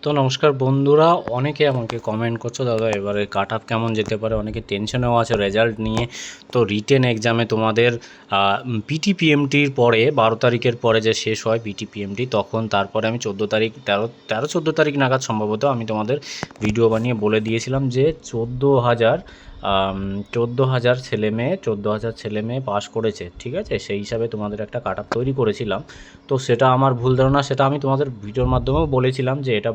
তো নমস্কার বন্ধুরা, অনেকে আমাকে কমেন্ট করছো দাদা এবারে কাট অফ কেমন যেতে পারে, অনেকে টেনশনেও আছে রেজাল্ট নিয়ে। তো রিটেন এক্সামে তোমাদের পিটিপিএমটির পরে 12 তারিখের পরে যে শেষ হয় পিটিপিএমটি, তখন তারপরে আমি 14 তারিখ 13-14 তারিখ নাগাদ সম্ভবত আমি তোমাদের ভিডিও বানিয়ে বলে দিয়েছিলাম যে 14,000 ছেলে মেয়ে পাস করেছে, ঠিক আছে। সেই হিসাবে তোমাদের একটা কাট অফ তৈরি করেছিলাম। তো সেটা আমার ভুল ধারণা, সেটা আমি তোমাদের ভিডিওর মাধ্যমেও বলেছিলাম যে এটা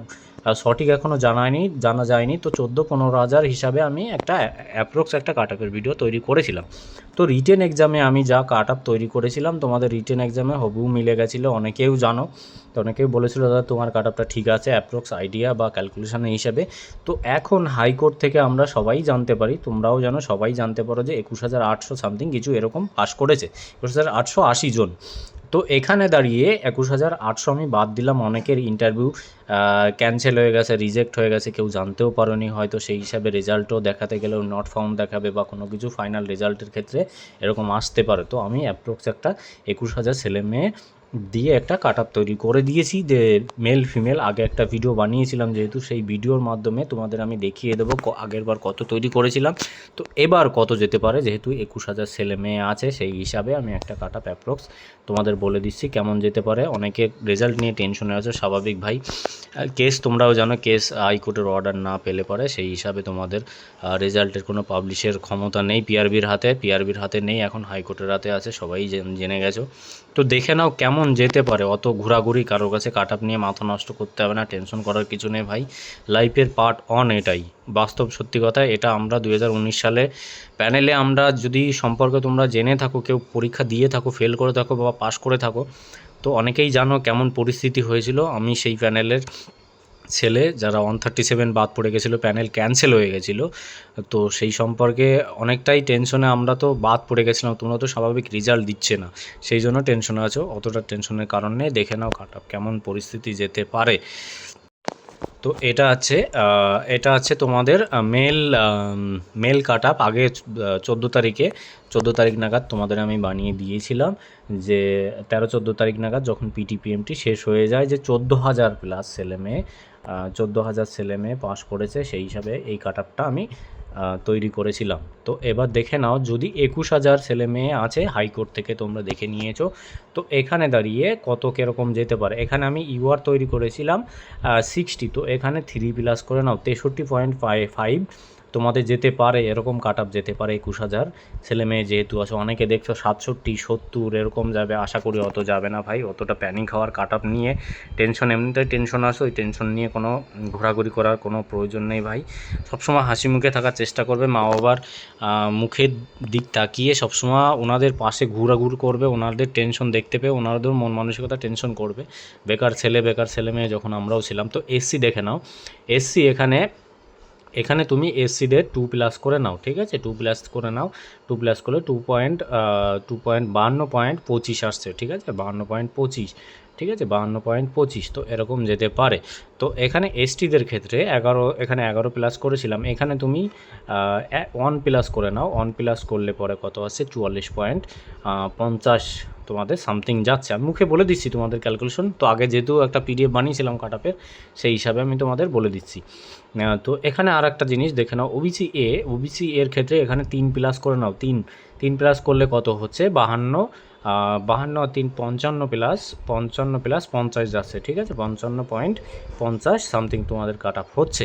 সঠিক এখনও জানা যায়নি। তো 14-15 হাজার হিসাবে আমি একটা অ্যাপ্রক্স একটা কাট অফের ভিডিও তৈরি করেছিলাম। তো রিটেন এক্সামে আমি যা কাট অফ তৈরি করেছিলাম তোমাদের রিটেন এক্সামে হুবহু মিলে গেছিলো, অনেকেও জানো। তো অনেকেই বলেছিল দাদা তোমার কাট অফটা ঠিক আছে অ্যাপ্রক্স আইডিয়া বা ক্যালকুলেশনের হিসাবে। তো এখন হাইকোর্ট থেকে আমরা সবাই জানতে পারি, তোমরাও জানো, সবাই জানতে পারো যে 21,800 সামথিং কিছু এরকম পাস করেছে, 21,880 জন। তো এখানে দাঁড়িয়ে 21,800 আমি বাদ দিলাম, অনেকের ইন্টারভিউ ক্যান্সেল হয়ে গেছে, রিজেক্ট হয়ে গেছে, কেউ জানতেও পারোনি হয়তো, সেই হিসাবে রেজাল্টও দেখাতে গেলেও নট ফাউন্ড দেখাবে বা কোনো কিছু ফাইনাল রেজাল্টের ক্ষেত্রে এরকম আসতে পারে। তো আমি অ্যাপ্রক্স একটা 21,000 ছেলে মেয়ে দিয়ে একটা কাট আপ তৈরি করে দিয়েছি, যে মেল ফিমেল আগে একটা ভিডিও বানিয়েছিলাম, যেহেতু সেই ভিডিওর মাধ্যমে তোমাদের আমি দেখিয়ে দেবো আগের বার কত তৈরি করেছিলাম, তো এবার কত যেতে পারে। যেহেতু 21,000 ছেলে মেয়ে আছে সেই হিসাবে আমি একটা কাট আপ অ্যাপ্রক্স তোমাদের বলে দিচ্ছি কেমন যেতে পারে। অনেকে রেজাল্ট নিয়ে টেনশনে আছে, স্বাভাবিক ভাই। কেস তোমরাও জানো, কেস হাইকোর্টের অর্ডার না পেলে পারে, সেই হিসাবে তোমাদের রেজাল্টের কোনো পাবলিশের ক্ষমতা নেই পিআরবির হাতে নেই, এখন হাইকোর্টের হাতে আছে, সবাই জেনে গেছো। তো দেখে নাও কেমন যেতে পারে, অত ঘোরাঘুরি কারোর কাছে কাট আপ নিয়ে মাথা নষ্ট করতে হবে না, টেনশন করার কিছু নেই ভাই। লাইফের পার্ট অন, এটাই বাস্তব সত্যি কথা। এটা আমরা 2019 সালে প্যানেলে আমরা যদি সম্পর্কে তোমরা জেনে থাকো, কেউ পরীক্ষা দিয়ে থাকো, ফেল করে থাকো বা পাস করে থাকো, তো অনেকেই জানো কেমন পরিস্থিতি হয়েছিল। আমি সেই প্যানেলের ছেলে, যারা 137 বাদ পড়ে গেছিলো, প্যানেল ক্যান্সেল হয়ে গেছিলো। তো সেই সম্পর্কে অনেকটাই টেনশনে, আমরা তো বাদ পড়ে গেছিলাম, তোমরা তো স্বাভাবিক রেজাল্ট দিচ্ছে না, সেই জন্য টেনশনে আছো। অতটা টেনশনের কারণ নেই, দেখে নাও কাট অফ কেমন পরিস্থিতি যেতে পারে। তো এটা আছে তোমাদের মেল কাট আপ আগে 14 তারিখ নাগাদ তোমাদের আমি বানিয়ে দিয়েছিলাম, যে 13-14 তারিখ নাগাদ যখন পিটিপিএমটি শেষ হয়ে যায়, যে 14,000 প্লাস ছেলেমেয়ে 14,000 ছেলেমেয়ে পাস করেছে, সেই হিসাবে এই কাট আপটা আমি তৈরি করেছিলাম। তো এবার দেখে নাও, যদি 21,000 ছেলে মেয়ে আছে, হাইকোর্ট থেকে তোমরা দেখে নিয়েছো, তো এখানে দাঁড়িয়ে কত কীরকম যেতে পারে। এখানে আমি ইউআর তৈরি করেছিলাম 60, তো এখানে 3+ করে নাও 63.5 তোমাদের যেতে পারে, এরকম কাট আপ যেতে পারে 21,000 ছেলে মেয়ে যেহেতু আছে। অনেকে দেখছো 67-70 এরকম যাবে, আশা করি অত যাবে না ভাই, অতটা প্যানিক হওয়ার কাট আপ নিয়ে টেনশন, এমনিতেই টেনশন আসো, ওই টেনশন নিয়ে কোনো ঘোরাঘুরি করার কোনো প্রয়োজন নেই ভাই। সবসময় হাসি মুখে থাকার চেষ্টা করবে, মা বাবার মুখের দিক তাকিয়ে সবসময় ওনাদের পাশে ঘোরাঘুরি করবে, ওনাদের টেনশন দেখতে পেয়ে ওনাদের মন মানসিকতা টেনশন করবে। বেকার ছেলে মেয়ে যখন আমরাও ছিলাম। তো এসসি দেখে নাও, এসসি এখানে তুমি এসসিদের 2+ করে নাও, ঠিক আছে, 2+ করে নাও। 2+ করলে 52.25 আসছে, ঠিক আছে, 52.25, ঠিক আছে, 52.25। তো এরকম যেতে পারে। তো এখানে এসটিদের ক্ষেত্রে 11+ করেছিলাম, এখানে তুমি 1+ করে নাও। 1+ করলে পরে কত আসছে, 44.50 তোমাদের সামথিং যাচ্ছে। আমি মুখে বলে দিচ্ছি তোমাদের ক্যালকুলেশন, তো আগে যেহেতু একটা পিডিএফ বানিয়েছিলাম কাট আপের, সেই হিসাবে আমি তোমাদের বলে দিচ্ছি। তো এখানে আর একটা জিনিস দেখে নাও, ওবিসি এর ক্ষেত্রে এখানে 3+ করে নাও। 3+ করলে কত হচ্ছে, 52 আর 3 55+50 যাচ্ছে, ঠিক আছে, 55.50 সামথিং তোমাদের কাট আপ হচ্ছে।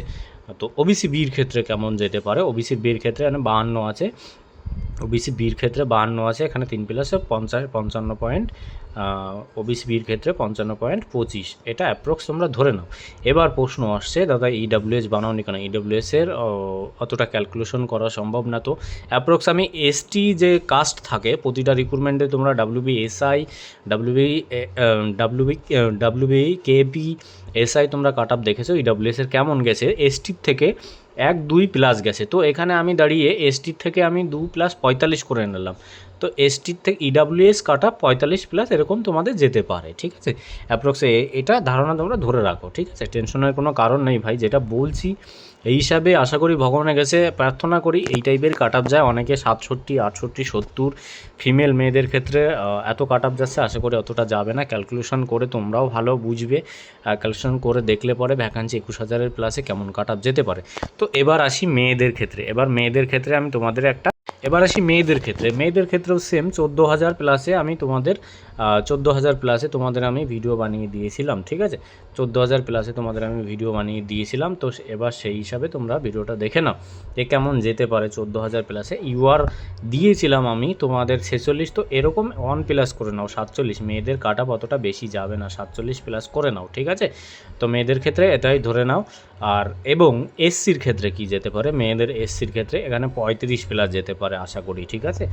তো ওবিসি বির ক্ষেত্রে কেমন যেতে পারে, ওবিসি বির ক্ষেত্রে এখানে 52 আছে, ওবিসি বির ক্ষেত্রে 52 আছে, এখানে 3+ 55 পয়েন্ট, ওবিসি বির ক্ষেত্রে 55.25, এটা অ্যাপ্রক্স তোমরা ধরে নাও। এবার প্রশ্ন আসছে, দাদা ইডাব্লিউএস বানাওনি কেন? ইডাব্লিউএসের অতটা ক্যালকুলেশন করা সম্ভব না। তো অ্যাপ্রক্স আমি এসটি যে কাস্ট থাকে প্রতিটা রিক্রুটমেন্টে, তোমরা ডাব্লিউবিএসআই, ডাব্লিউবি কেপি এসআই তোমরা কাট আপ দেখেছো, ইডাব্লিউএসের কেমন গেছে, এসটির থেকে 1-2+ গেছে। তো এখানে আমি দাঁড়িয়ে এসটির থেকে আমি 2+45 করে নিলাম। তো এসটির থেকে ইডাব্লিউএস কাট আপ 45+ এরকম তোমাদের যেতে পারে, ঠিক আছে। অ্যাপ্রক্সে এটা ধারণা তোমরা ধরে রাখো, ঠিক আছে। টেনশনের কোনো কারণ নেই ভাই, যেটা বলছি এই হিসাবে আশা করি ভগবানের কাছে প্রার্থনা করি এই টাইপের কাট আপ যায়। অনেকে 67, 68, 70 ফিমেল মেয়েদের ক্ষেত্রে এত কাট আপ যাচ্ছে, আশা করি অতটা যাবে না। ক্যালকুলেশন করে তোমরাও ভালো বুঝবে, ক্যালকুলেশন করে দেখলে পরে ভ্যাকান্সি 21,000-এর প্লাসে কেমন কাট আপ যেতে পারে। তো এবার আসি মেয়েদের ক্ষেত্রে। মেয়েদের ক্ষেত্রেও সেম 14,000 প্লাসে আমি তোমাদের 14,000 প্লাসে তোমাদের আমি ভিডিও বানিয়ে দিয়েছিলাম, ঠিক আছে। 14,000 প্লাসে তোমাদের আমি ভিডিও বানিয়ে দিয়েছিলাম। তো এবার সেই হিসাবে তোমরা ভিডিওটা দেখে নাও যে কেমন যেতে পারে 14,000 প্লাসে। ইউআর দিয়েছিলাম আমি তোমাদের 46, তো এরকম 1+ করে নাও 47। মেয়েদের কাট আপ অতটা বেশি যাবে না, 47+ করে নাও, ঠিক আছে। তো মেয়েদের ক্ষেত্রে এটাই ধরে নাও। আর এবং এসসির ক্ষেত্রে কি যেতে পারে, মেয়েদের এসসির ক্ষেত্রে এখানে 35+ যেতে পারে আশা করি, ঠিক আছে।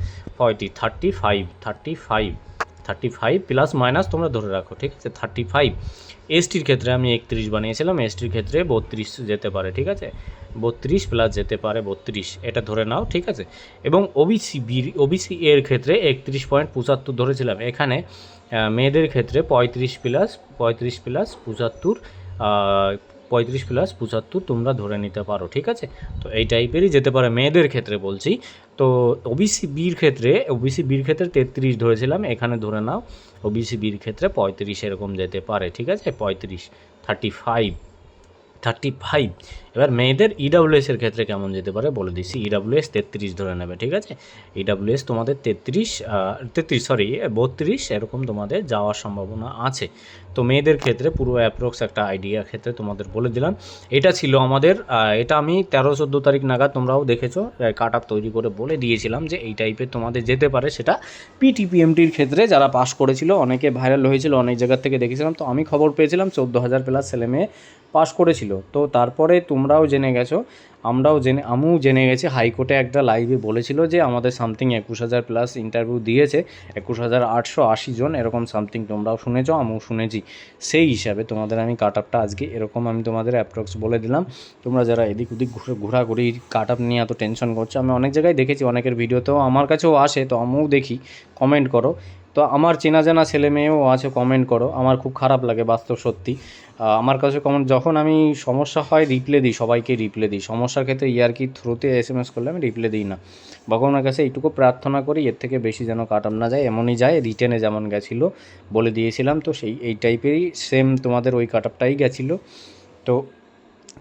35 প্লাস মাইনাস তোমরা ধরে রাখো, ঠিক আছে। 35। এসটির ক্ষেত্রে আমি 31 বানিয়েছিলাম, এসটির ক্ষেত্রে 32 যেতে পারে, ঠিক আছে। 32+ যেতে পারে, 32 এটা ধরে নাও, ঠিক আছে। এবং ওবিসি এর ক্ষেত্রে 31.75 ধরেছিলাম। এখানে মেয়েদের ক্ষেত্রে 35+75 তোমরা ধরে নিতে পারো, ঠিক আছে। তো এই টাইপেরই যেতে পারে মেয়েদের ক্ষেত্রে বলছি। তো ওবিসি বির ক্ষেত্রে 33 ধরেছিলাম, এখানে ধরে নাও ওবিসি বির ক্ষেত্রে 35 এরকম যেতে পারে, ঠিক আছে। 35। এবার মেয়েদের ইডাব্লিউএসের ক্ষেত্রে কেমন যেতে পারে বলে দিচ্ছি। ইডাব্লিউএস 33 ধরে নেবে, ঠিক আছে। ইডাব্লিউএস তোমাদের 32 এরকম তোমাদের যাওয়ার সম্ভাবনা আছে। তো মেয়েদের ক্ষেত্রে পুরো অ্যাপ্রক্স একটা আইডিয়া ক্ষেত্রে তোমাদের বলে দিলাম। এটা ছিল আমাদের, এটা আমি 13-14 তারিখ নাগাদ তোমরাও দেখেছো কাট আপ তৈরি করে বলে দিয়েছিলাম যে এই টাইপের তোমাদের যেতে পারে। সেটা পিটিপিএমটির ক্ষেত্রে যারা পাস করেছিল, অনেকে ভাইরাল হয়েছিল, অনেক জায়গার থেকে দেখেছিলাম। তো আমি খবর পেয়েছিলাম 14,000 প্লাস ছেলেমেয়ে পাস করেছিল। তো তারপরে তোমরাও জেনে গেছো, আমিও জেনে গেছি। হাইকোর্টে একটা লাইভে বলেছিল যে আমাদের সামথিং 21,000 প্লাস ইন্টারভিউ দিয়েছে, 21,880 জন এরকম সামথিং। তোমরাও শুনেছো, আমিও শুনেছি। সেই হিসাবে তোমাদের আমি কাট আপটা আজকে এরকম আমি তোমাদের অ্যাপ্রক্স বলে দিলাম। তোমরা যারা এদিক ওদিক ঘোরাঘুরি কাট আপ নিয়ে এত টেনশন করছো, আমি অনেক জায়গায় দেখেছি, অনেকের ভিডিওতেও আমার কাছেও আসে, তো আমিও দেখি, কমেন্ট করো। তো আমার চেনা জানা ছেলে মেয়েও আছে, কমেন্ট করো। আমার খুব খারাপ লাগে বাস্তব সত্যি। আমার কাছে কমেন্ট যখন আমি সমস্যা হয় রিপ্লে দিই, সবাইকে রিপ্লে দিই। সমস্যার ক্ষেত্রে ইয়ার্কির থ্রুতে SMS করলে আমি রিপ্লে দিই না। ভগবানের কাছে এইটুকু প্রার্থনা করি এর থেকে বেশি যেন কাট আপ না যায়, এমনই যায়। রিটেনে যেমন গেছিলো বলে দিয়েছিলাম, তো এই টাইপেরই সেম তোমাদের ওই কাট আপটাই গেছিলো। তো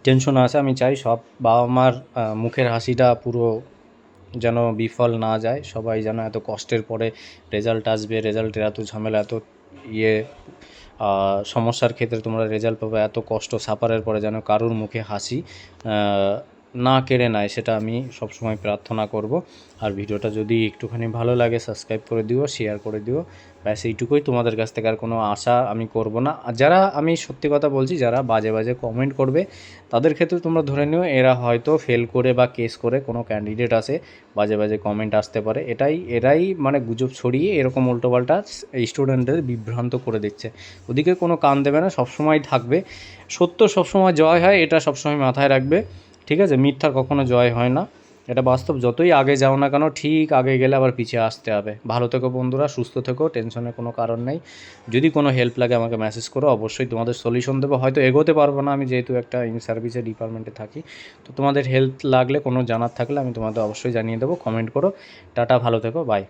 টেনশন আছে, আমি চাই সব বাবা মার মুখের হাসিটা পুরো যেন বিফল না যায়। সবাই যেন এত কষ্টের পরে রেজাল্ট আসবে, রেজাল্টের এত ঝামেলা, এত সমস্যার ক্ষেত্রে তোমরা রেজাল্ট পাবে, এত কষ্ট সাফারের পরে যেন কারুর মুখে হাসি না কেড়ে নেয়, সেটা আমি সবসময় প্রার্থনা করব। আর ভিডিওটা যদি একটুখানি ভালো লাগে সাবস্ক্রাইব করে দিও, শেয়ার করে দিও। ব্যাস এইটুকুই, তোমাদের কাছ থেকে আর কোনো আশা আমি করব না। আর যারা, আমি সত্যি কথা বলছি, যারা বাজে বাজে কমেন্ট করবে তাদের ক্ষেত্রে তোমরা ধরে নিও এরা হয়তো ফেল করে বা কেস করে কোনো ক্যান্ডিডেট আসে, বাজে বাজে কমেন্ট আসতে পারে। এরাই মানে গুজব ছড়িয়ে এরকম উল্টোপাল্টা স্টুডেন্টদের বিভ্রান্ত করে দিচ্ছে। ওদিকে কোনো কান দেবে না, সবসময় থাকবে সত্য, সবসময় জয় হয়, এটা সবসময় মাথায় রাখবে, ঠিক আছে। মিথ্যার কখনো জয় হয় না, এটা বাস্তব। যতই আগে যাও না কেন, ঠিক আগে গেলে আবার পিছিয়ে আসতে হবে। ভালো থেকো বন্ধুরা, সুস্থ থেকো, টেনশনের কোনো কারণ নেই। যদি কোনো হেল্প লাগে আমাকে মেসেজ করো, অবশ্যই তোমাদের সলিউশন দেবো। হয়তো এগোতে পারবো না আমি, যেহেতু একটা ইন সার্ভিসের ডিপার্টমেন্টে থাকি। তো তোমাদের হেল্প লাগলে, কোনো জানার থাকলে আমি তোমাদের অবশ্যই জানিয়ে দেবো। কমেন্ট করো। টাটা, ভালো থেকো, বাই।